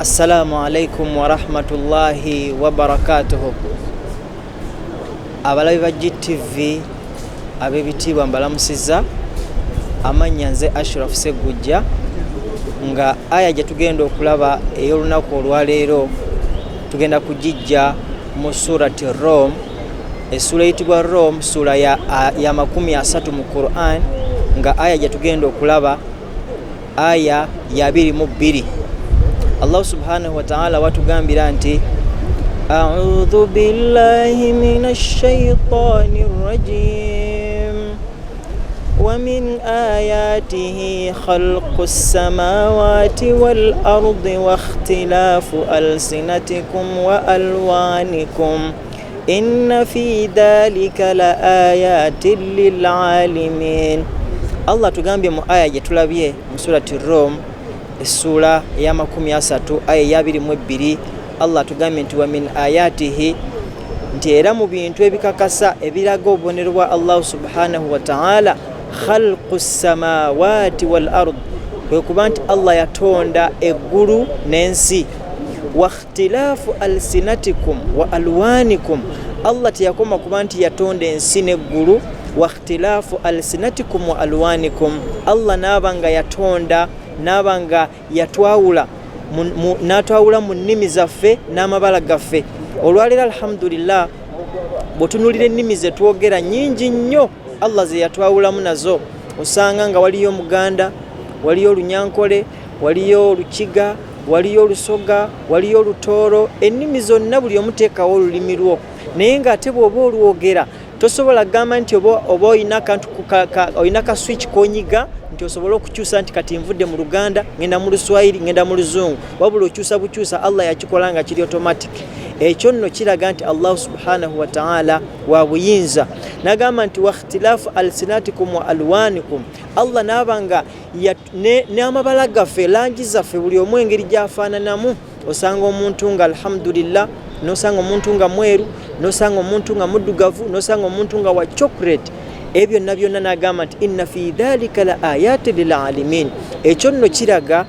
Assalamu alaikum wa rahmatullahi wa barakatuhu. Abalabi ba GTV abebitibwa mbalamusiza, amanya nze Ashraf Segujja, nga aya gye tugenda okulaba ey'olunaku olwaleero tugenda kugijja mu surati Rom. Essula eyitibwa Rom, sura ya 30 mu Quran, nga aya gye tugenda okulaba aya ya 22. Allah subhanahu wa ta'ala watugambira nti a'udhu billahi minash shaitanir rajim wa min ayatihi khalqus samawati wal ardi wa ikhtilafu alsinatikum wa alwanikum inna fi dhalika la ayatin lil alimin. Allah tugambye mu aya gye tulabye mu surati Rom essula ya 30 aya ya 22. Allah tugambye nti wa min ayatihi, nti era mu bintu ebikakasa ebiraga obubonero bwa Allah subhanahu wa ta'ala khalqus samawati wal ard, kwe kuba nti Allah yatonda eggulu n'ensi. Wa ikhtilafu alsinatikum wa alwanikum, Allah teyakoma kuba nti yatonda ensi n'eggulu. Wa ikhtilafu alsinatikum wa alwanikum, Allah nabanga yatonda nabanga yatwawula natwawula mu nnimi zaffe n'amabala gaffe. Olwaleero alhamdulillah bwotunulira ennimi ze twogera nyingi nnyo Allah ze yatwawulamu nazo. Osanga nga waliyo Muganda, waliyo Olunyankole, waliyo Olukiga, waliyo Olusoga, waliyo Olutooro. Ennimi zonna buli omuteekawo olulimi lwo, naye ng'ate bw'oba olwogera tosobola gamba nti oba olina ka switch konyiga nti osobola okukyusa nti kati nvudde mu Luganda ngenda mu Luswahili ngenda mu Luzungu, wabula okyusa bukyusa Allah yakikola nga kiri automatic. Ekyo nno kiraga nti Allah subhanahu wa ta'ala wa buyinza. Nagamba nti wa ikhtilafu alsinatikum wa alwanikum, Allah nabanga n'amabala gaffe langi zaffe buli omu engeri gyafaananamu. Osanga omuntu nga alhamdulillah, nosanga omuntu nga mweru, nosanga omuntu nga muddugavu, nosanga omuntu nga wa chocolate. Ebyo byonna nagamba nti inna fi dhalika la ayatin lil alimin. Ekyo nno kiraga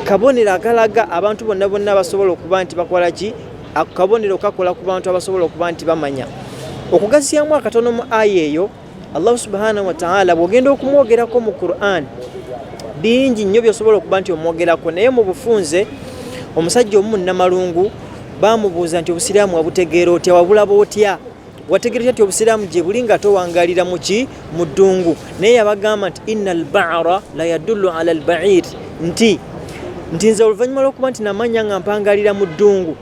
kabonero akalaga abantu bonna basobola okuba nti bakola ki, akabonero kakola ku bantu abasobola okuba nti bamanya. Okugazyamu akatono mu aya eyo, Allah subhanahu wa ta'ala bw'ogenda okumwogerako mu Quran bingi nnyo byosobola okuba nti omwogerako, naye mu bufunze omusajja omu Namalungu bamubuuza nti obusiraamu wabutegeera otya, wabulaba otya, wategeera nti obusiraamu gye buli nga towangalira mu ddungu. Naye yabagamba nti innal ba'ra la yadullu ala al-ba'ir, nti nze oluvannyuma lw'okuba nti namanya nga mpangalira mu ddungu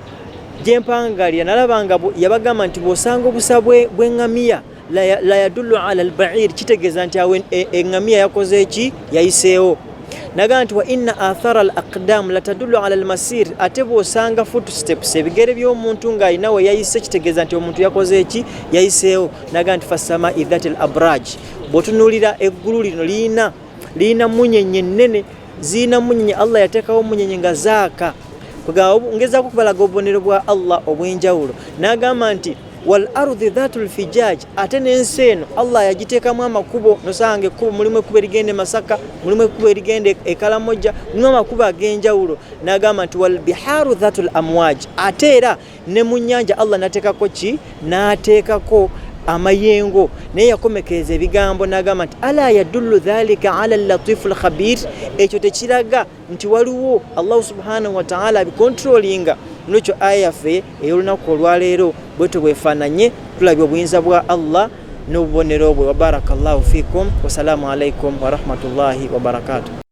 gye mpangalira nalabanga, yabagamba nti bw'osanga obusa bw'eŋŋamiya la yadullu ala al-ba'ir, kitegeeza nti awo eŋŋamiya yakoze eki, yayiseewo. Naga nti wa inna athara al-aqdam la tadullu ala al-masir, ate bw'osanga footsteps ebigere by'omuntu nga alina we yayise, kitegeeza nti omuntu yakoze eki, yayiseewo. Naga nti fasama idhatil abraj, bw'otunuulira eggulu lino liyina munyenye nnene, ziyina munyenye Allah yateekawo munyenye nga zaaka, ngezaako okubalaga obubonero bwa Allah obw'enjawulo. N'agamba nti wal ardi dhatul fijaj, ate n'ensi eno Allah yagiteekamu amakubo. Nosanga ekkubo mulimu ekkubo erigenda e Masaka, mulimu ekkubo erigenda e Kalamoja, mulimu amakubo ag'enjawulo. N'agamba nti wal biharu dhatul amwaj, ate era ne mu nnyanja Allah nateekako ki, n'ateekako amayengo. Naye yakomekereza ebigambo n'agamba nti ala yadullu dhalika ala al-latiful khabir, ekyo tekiraga nti waliwo Allah subhanahu wa ta'ala abikontrolinga. N'ekyo aya yaffe ey'olunaku olwaleero bwetyo bwefaananye, tulabye obuyinza bwa Allah n'obubonero bwe. Wa barakallahu fikum, wasalaamu alaikum wa rahmatullahi wa barakatuh.